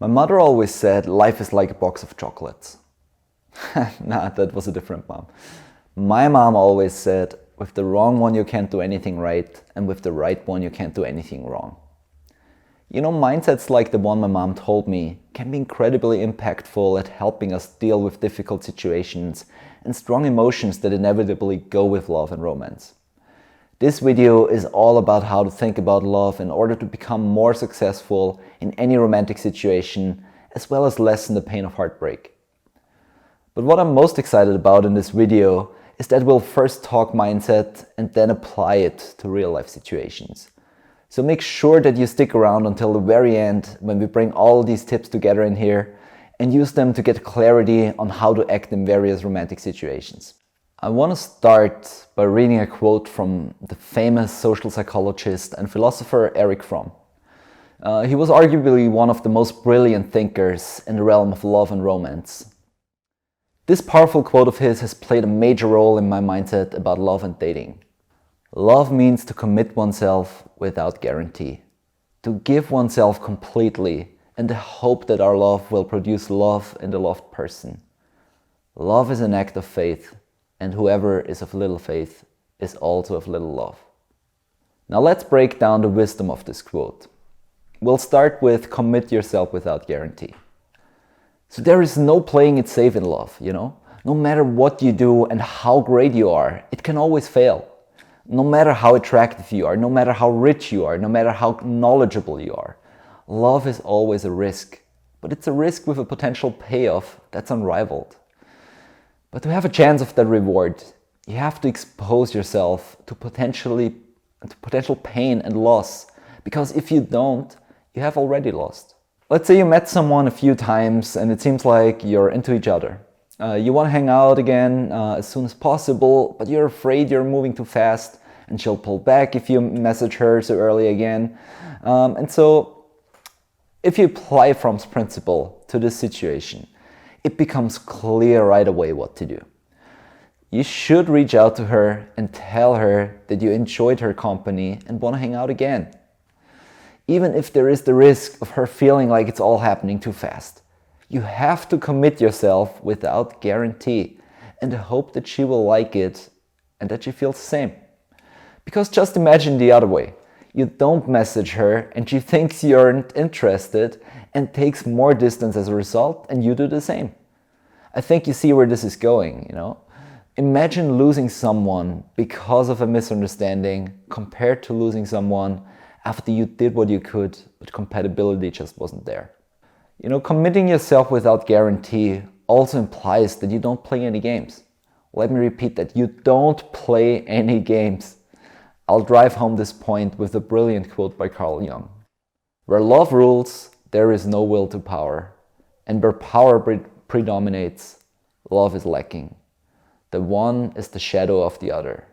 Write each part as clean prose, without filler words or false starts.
My mother always said life is like a box of chocolates. Nah, that was a different mom. My mom always said, with the wrong one you can't do anything right, and with the right one you can't do anything wrong. You know, mindsets like the one my mom told me can be incredibly impactful at helping us deal with difficult situations and strong emotions that inevitably go with love and romance. This video is all about how to think about love in order to become more successful in any romantic situation, as well as lessen the pain of heartbreak. But what I'm most excited about in this video is that we'll first talk mindset and then apply it to real life situations. So make sure that you stick around until the very end when we bring all these tips together in here and use them to get clarity on how to act in various romantic situations. I want to start by reading a quote from the famous social psychologist and philosopher Erich Fromm. He was arguably one of the most brilliant thinkers in the realm of love and romance. This powerful quote of his has played a major role in my mindset about love and dating. Love means to commit oneself without guarantee, to give oneself completely in the hope that our love will produce love in the loved person. Love is an act of faith, and whoever is of little faith is also of little love. Now let's break down the wisdom of this quote. We'll start with commit yourself without guarantee. So there is no playing it safe in love, you know? No matter what you do and how great you are, it can always fail. No matter how attractive you are, no matter how rich you are, no matter how knowledgeable you are, love is always a risk. But it's a risk with a potential payoff that's unrivaled. But to have a chance of that reward, you have to expose yourself to potential pain and loss, because if you don't, you have already lost. Let's say you met someone a few times and it seems like you're into each other. You want to hang out again as soon as possible, but you're afraid you're moving too fast and she'll pull back if you message her so early again. And so if you apply Fromm's principle to this situation, it becomes clear right away what to do. You should reach out to her and tell her that you enjoyed her company and want to hang out again. Even if there is the risk of her feeling like it's all happening too fast. You have to commit yourself without guarantee and hope that she will like it and that she feels the same. Because just imagine the other way. You don't message her and she thinks you aren't interested and takes more distance as a result, and you do the same. I think you see where this is going, you know? Imagine losing someone because of a misunderstanding compared to losing someone after you did what you could, but compatibility just wasn't there. You know, committing yourself without guarantee also implies that you don't play any games. Let me repeat that. You don't play any games. I'll drive home this point with a brilliant quote by Carl Jung. Where love rules, there is no will to power. And where power predominates, love is lacking. The one is the shadow of the other.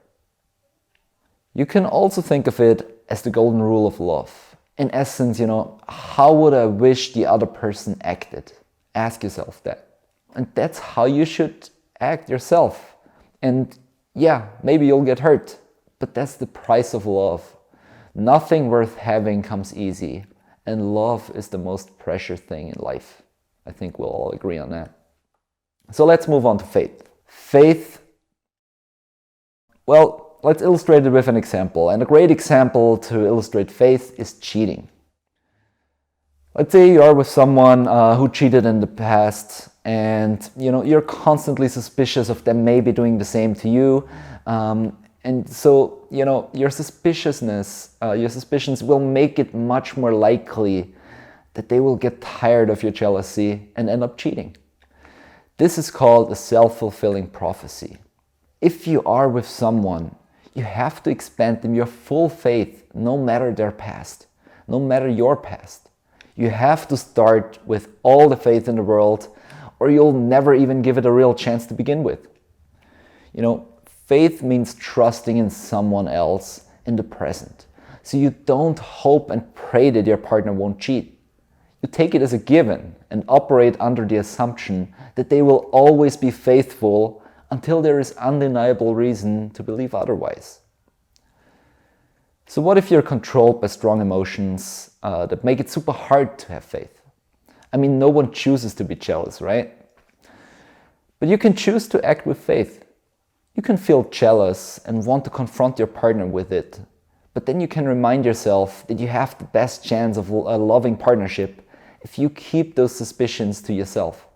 You can also think of it as the golden rule of love. In essence, you know, how would I wish the other person acted? Ask yourself that. And that's how you should act yourself. And yeah, maybe you'll get hurt, but that's the price of love. Nothing worth having comes easy, and love is the most precious thing in life. I think we'll all agree on that. So let's move on to faith. Faith, well, let's illustrate it with an example. And a great example to illustrate faith is cheating. Let's say you are with someone who cheated in the past, and you know you're constantly suspicious of them maybe doing the same to you. And so, you know, your suspicions will make it much more likely that they will get tired of your jealousy and end up cheating. This is called a self-fulfilling prophecy. If you are with someone, you have to expand them your full faith, no matter their past, no matter your past. You have to start with all the faith in the world, or you'll never even give it a real chance to begin with. You know, faith means trusting in someone else in the present. So you don't hope and pray that your partner won't cheat. You take it as a given and operate under the assumption that they will always be faithful until there is undeniable reason to believe otherwise. So what if you're controlled by strong emotions that make it super hard to have faith? I mean, no one chooses to be jealous, right? But you can choose to act with faith. You can feel jealous and want to confront your partner with it, but then you can remind yourself that you have the best chance of a loving partnership if you keep those suspicions to yourself.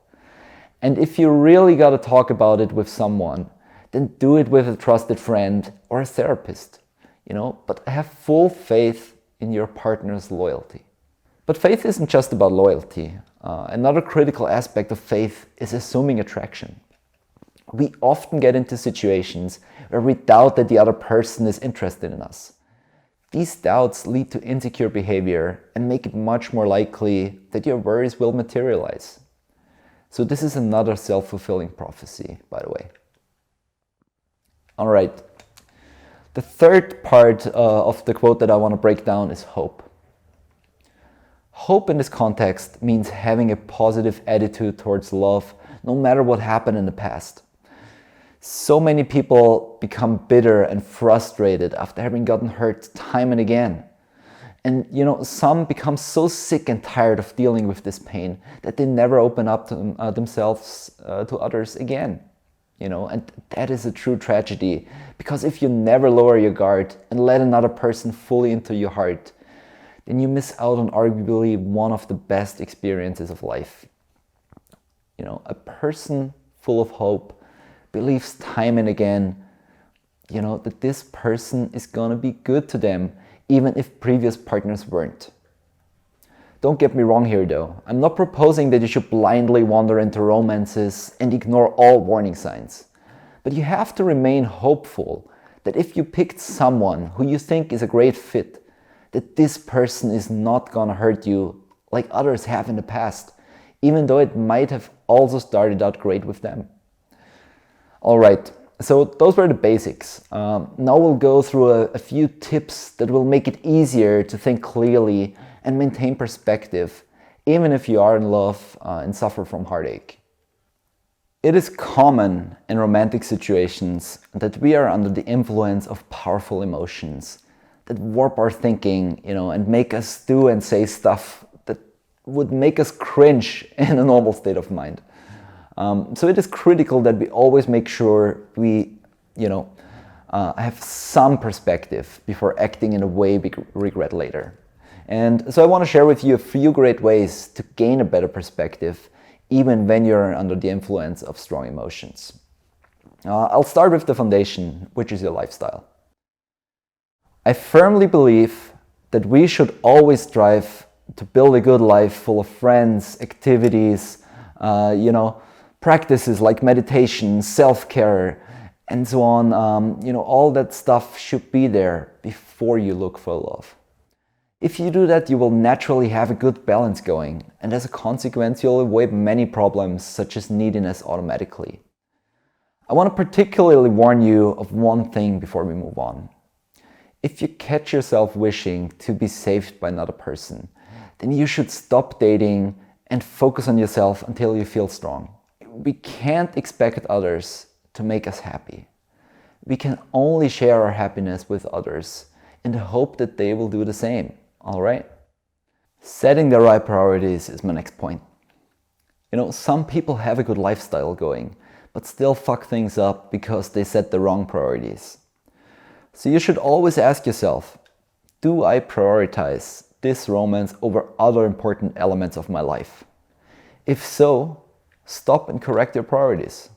And if you really got to talk about it with someone, then do it with a trusted friend or a therapist, but have full faith in your partner's loyalty. But faith isn't just about loyalty. Another critical aspect of faith is assuming attraction. We often get into situations where we doubt that the other person is interested in us. These doubts lead to insecure behavior and make it much more likely that your worries will materialize. So this is another self-fulfilling prophecy, by the way. All right. The third part of the quote that I want to break down is hope. Hope in this context means having a positive attitude towards love, no matter what happened in the past. So many people become bitter and frustrated after having gotten hurt time and again. And some become so sick and tired of dealing with this pain that they never open up to themselves to others again. And that is a true tragedy, because if you never lower your guard and let another person fully into your heart, then you miss out on arguably one of the best experiences of life. A person full of hope believes time and again, that this person is gonna be good to them, even if previous partners weren't. Don't get me wrong here though. I'm not proposing that you should blindly wander into romances and ignore all warning signs. But you have to remain hopeful that if you picked someone who you think is a great fit, that this person is not gonna hurt you like others have in the past, even though it might have also started out great with them. All right, so those were the basics. Now we'll go through a few tips that will make it easier to think clearly and maintain perspective, even if you are in love and suffer from heartache. It is common in romantic situations that we are under the influence of powerful emotions that warp our thinking, and make us do and say stuff that would make us cringe in a normal state of mind. So it is critical that we always make sure we, have some perspective before acting in a way we regret later. And so I want to share with you a few great ways to gain a better perspective, even when you're under the influence of strong emotions. I'll start with the foundation, which is your lifestyle. I firmly believe that we should always strive to build a good life full of friends, activities, practices like meditation, self-care, and so on. All that stuff should be there before you look for love. If you do that, you will naturally have a good balance going, and as a consequence, you'll avoid many problems such as neediness automatically. I want to particularly warn you of one thing before we move on. If you catch yourself wishing to be saved by another person, then you should stop dating and focus on yourself until you feel strong. We can't expect others to make us happy. We can only share our happiness with others in the hope that they will do the same, all right? Setting the right priorities is my next point. Some people have a good lifestyle going, but still fuck things up because they set the wrong priorities. So you should always ask yourself, do I prioritize this romance over other important elements of my life? If so, stop and correct your priorities.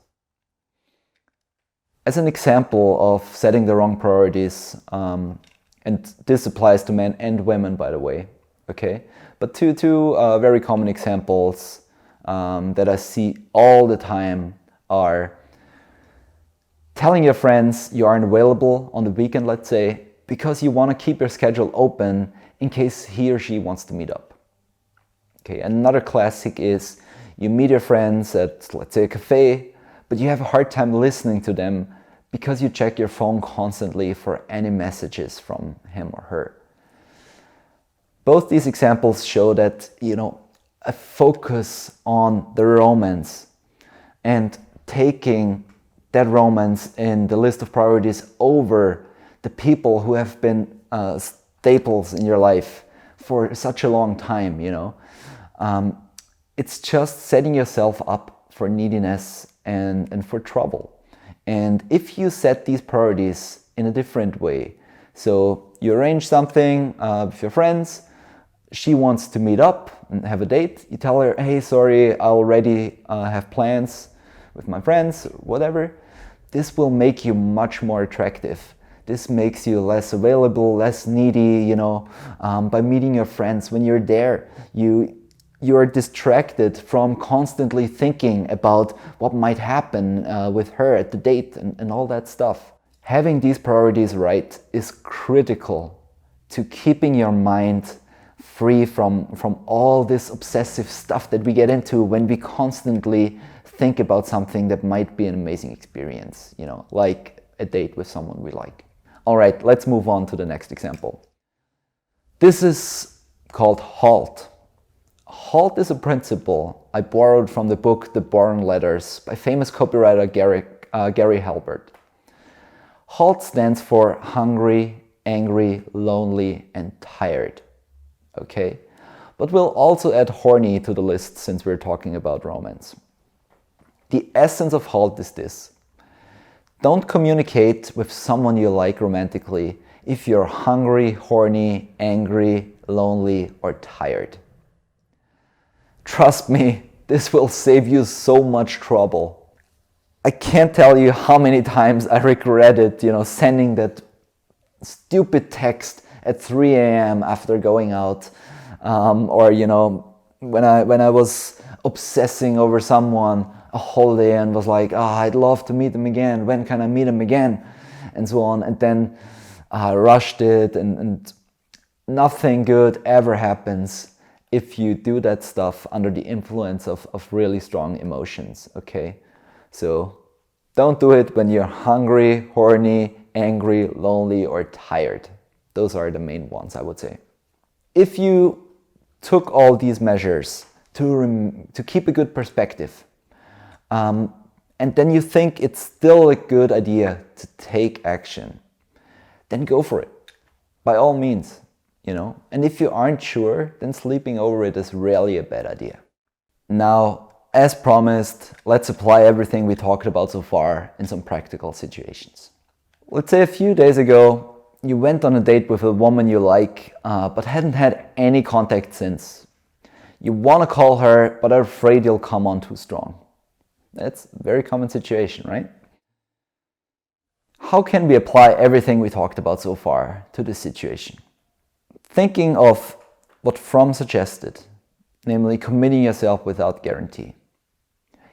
As an example of setting the wrong priorities, and this applies to men and women, by the way, okay? But two very common examples that I see all the time are telling your friends you aren't available on the weekend, let's say, because you want to keep your schedule open in case he or she wants to meet up. Okay, another classic is you meet your friends at, let's say, a cafe, but you have a hard time listening to them because you check your phone constantly for any messages from him or her. Both these examples show that, a focus on the romance and taking that romance in the list of priorities over the people who have been staples in your life for such a long time, It's just setting yourself up for neediness and for trouble. And if you set these priorities in a different way, so you arrange something with your friends, she wants to meet up and have a date, you tell her, hey, sorry, I already have plans with my friends, whatever. This will make you much more attractive. This makes you less available, less needy, by meeting your friends. When you're there, you're distracted from constantly thinking about what might happen with her at the date and all that stuff. Having these priorities right is critical to keeping your mind free from all this obsessive stuff that we get into when we constantly think about something that might be an amazing experience, like a date with someone we like. All right, let's move on to the next example. This is called HALT. HALT is a principle I borrowed from the book The Boring Letters by famous copywriter Gary Halbert. HALT stands for hungry, angry, lonely, and tired. Okay? But we'll also add horny to the list since we're talking about romance. The essence of HALT is this. Don't communicate with someone you like romantically if you're hungry, horny, angry, lonely, or tired. Trust me, this will save you so much trouble. I can't tell you how many times I regretted, sending that stupid text at 3 a.m. after going out, or when I was obsessing over someone a whole day and was like, I'd love to meet them again. When can I meet them again? And so on. And then I rushed it, and nothing good ever happens if you do that stuff under the influence of really strong emotions, okay? So don't do it when you're hungry, horny, angry, lonely, or tired. Those are the main ones, I would say. If you took all these measures to keep a good perspective, and then you think it's still a good idea to take action, then go for it, by all means, And if you aren't sure, then sleeping over it is rarely a bad idea. Now, as promised, let's apply everything we talked about so far in some practical situations. Let's say a few days ago, you went on a date with a woman you like, but hadn't had any contact since. You want to call her, but are afraid you'll come on too strong. That's a very common situation, right? How can we apply everything we talked about so far to this situation? Thinking of what Fromm suggested, namely committing yourself without guarantee.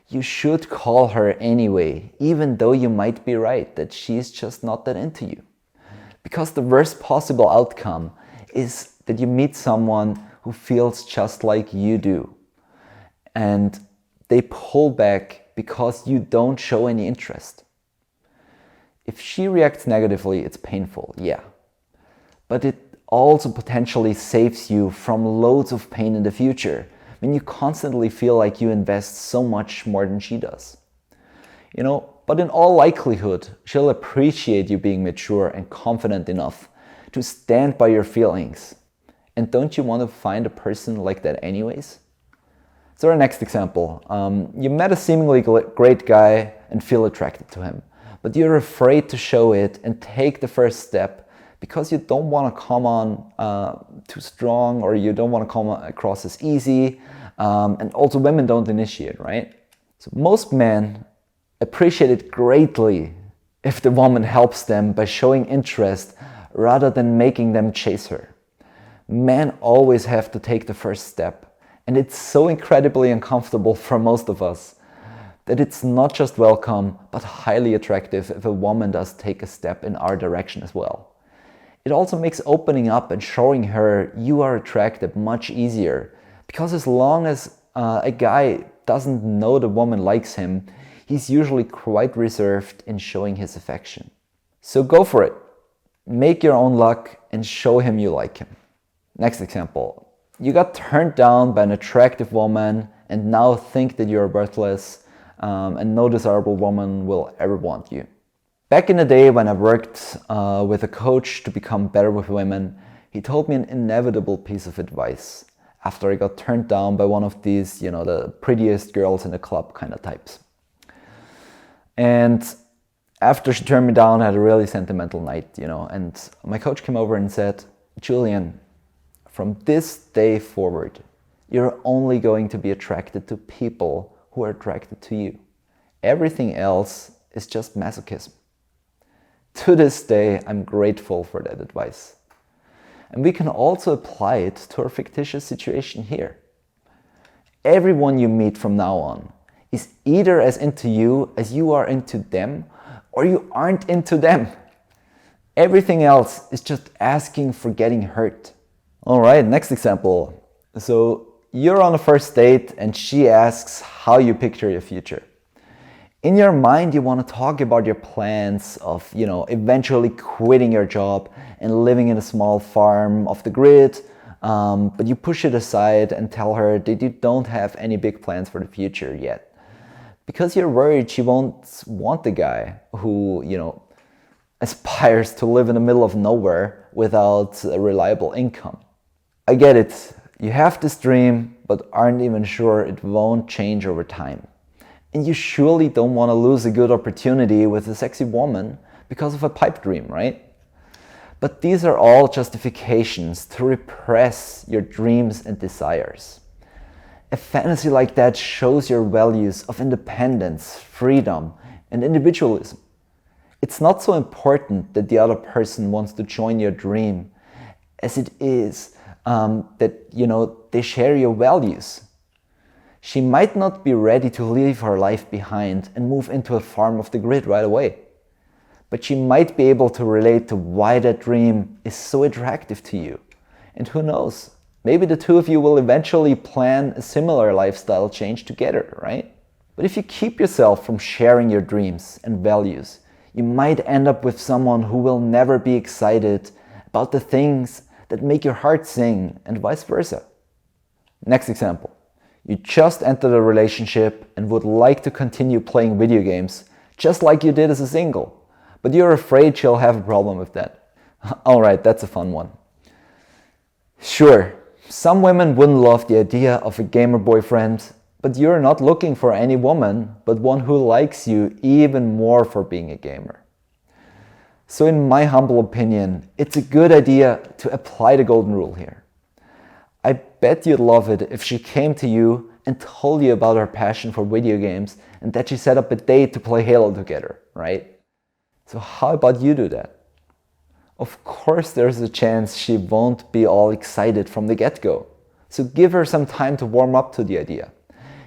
You should call her anyway, even though you might be right that she's just not that into you. Because the worst possible outcome is that you meet someone who feels just like you do. And they pull back because you don't show any interest. If she reacts negatively, it's painful, yeah. But it also potentially saves you from loads of pain in the future when you constantly feel like you invest so much more than she does. But in all likelihood, she'll appreciate you being mature and confident enough to stand by your feelings. And don't you want to find a person like that anyways? So our next example, you met a seemingly great guy and feel attracted to him, but you're afraid to show it and take the first step because you don't want to come on too strong, or you don't want to come across as easy, and also women don't initiate, right? So most men appreciate it greatly if the woman helps them by showing interest rather than making them chase her. Men always have to take the first step, and it's so incredibly uncomfortable for most of us that it's not just welcome but highly attractive if a woman does take a step in our direction as well. It also makes opening up and showing her you are attracted much easier, because as long as a guy doesn't know the woman likes him, he's usually quite reserved in showing his affection. So go for it. Make your own luck and show him you like him. Next example. You got turned down by an attractive woman and now think that you're worthless, and no desirable woman will ever want you. Back in the day when I worked with a coach to become better with women, he told me an inevitable piece of advice. after I got turned down by one of these, the prettiest girls in the club kind of types. And after she turned me down, I had a really sentimental night, and my coach came over and said, Julian, from this day forward, you're only going to be attracted to people who are attracted to you. Everything else is just masochism. To this day, I'm grateful for that advice. And we can also apply it to our fictitious situation here. Everyone you meet from now on is either as into you as you are into them, or you aren't into them. Everything else is just asking for getting hurt. All right, next example. So you're on a first date and she asks how you picture your future. In your mind, you want to talk about your plans of, eventually quitting your job and living in a small farm off the grid, but you push it aside and tell her that you don't have any big plans for the future yet. Because you're worried she won't want the guy who, aspires to live in the middle of nowhere without a reliable income. I get it. You have this dream, but aren't even sure it won't change over time. And you surely don't want to lose a good opportunity with a sexy woman because of a pipe dream, right? But these are all justifications to repress your dreams and desires. A fantasy like that shows your values of independence, freedom, and individualism. It's not so important that the other person wants to join your dream as it is that, they share your values. She might not be ready to leave her life behind and move into a farm off the grid right away. But she might be able to relate to why that dream is so attractive to you. And who knows, maybe the two of you will eventually plan a similar lifestyle change together, right? But if you keep yourself from sharing your dreams and values, you might end up with someone who will never be excited about the things that make your heart sing, and vice versa. Next example. You just entered a relationship and would like to continue playing video games, just like you did as a single, but you're afraid she'll have a problem with that. Alright, that's a fun one. Sure, some women wouldn't love the idea of a gamer boyfriend, but you're not looking for any woman, but one who likes you even more for being a gamer. So in my humble opinion, it's a good idea to apply the golden rule here. I bet you'd love it if she came to you and told you about her passion for video games and that she set up a date to play Halo together, right? So how about you do that? Of course there's a chance she won't be all excited from the get-go. So give her some time to warm up to the idea.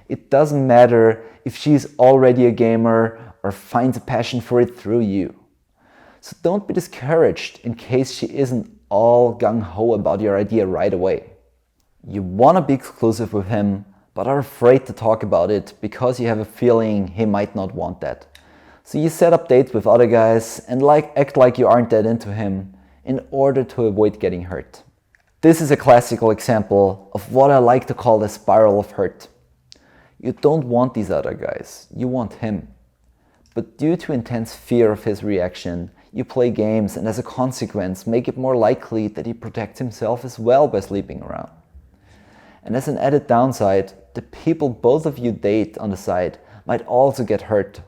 It doesn't matter if she's already a gamer or finds a passion for it through you. So don't be discouraged in case she isn't all gung-ho about your idea right away. You want to be exclusive with him, but are afraid to talk about it because you have a feeling he might not want that. So you set up dates with other guys and act like you aren't that into him in order to avoid getting hurt. This is a classical example of what I like to call the spiral of hurt. You don't want these other guys, you want him. But due to intense fear of his reaction, you play games and as a consequence make it more likely that he protects himself as well by sleeping around. And as an added downside, the people both of you date on the side might also get hurt.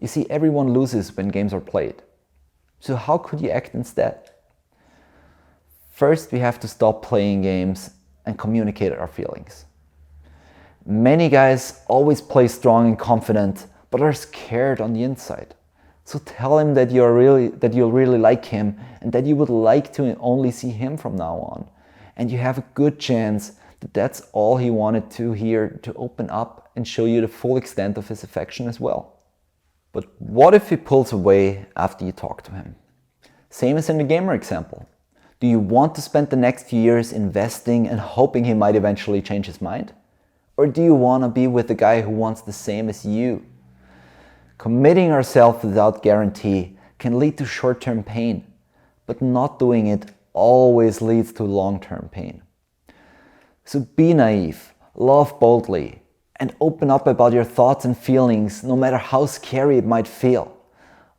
You see, everyone loses when games are played. So how could you act instead? First, we have to stop playing games and communicate our feelings. Many guys always play strong and confident, but are scared on the inside. So tell him that you'll really like him and that you would like to only see him from now on. And you have a good chance that that's all he wanted to hear, to open up and show you the full extent of his affection as well. But what if he pulls away after you talk to him? Same as in the gamer example. Do you want to spend the next few years investing and hoping he might eventually change his mind? Or do you want to be with the guy who wants the same as you? Committing ourselves without guarantee can lead to short-term pain, but not doing it always leads to long-term pain. So be naive, love boldly, and open up about your thoughts and feelings no matter how scary it might feel.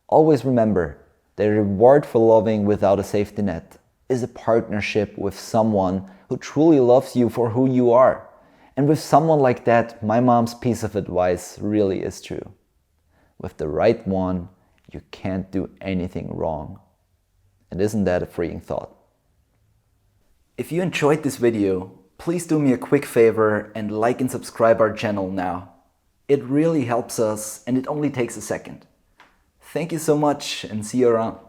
Always remember, the reward for loving without a safety net is a partnership with someone who truly loves you for who you are. And with someone like that, my mom's piece of advice really is true. With the right one, you can't do anything wrong. And isn't that a freeing thought? If you enjoyed this video, please do me a quick favor and like and subscribe our channel now. It really helps us and it only takes a second. Thank you so much and see you around.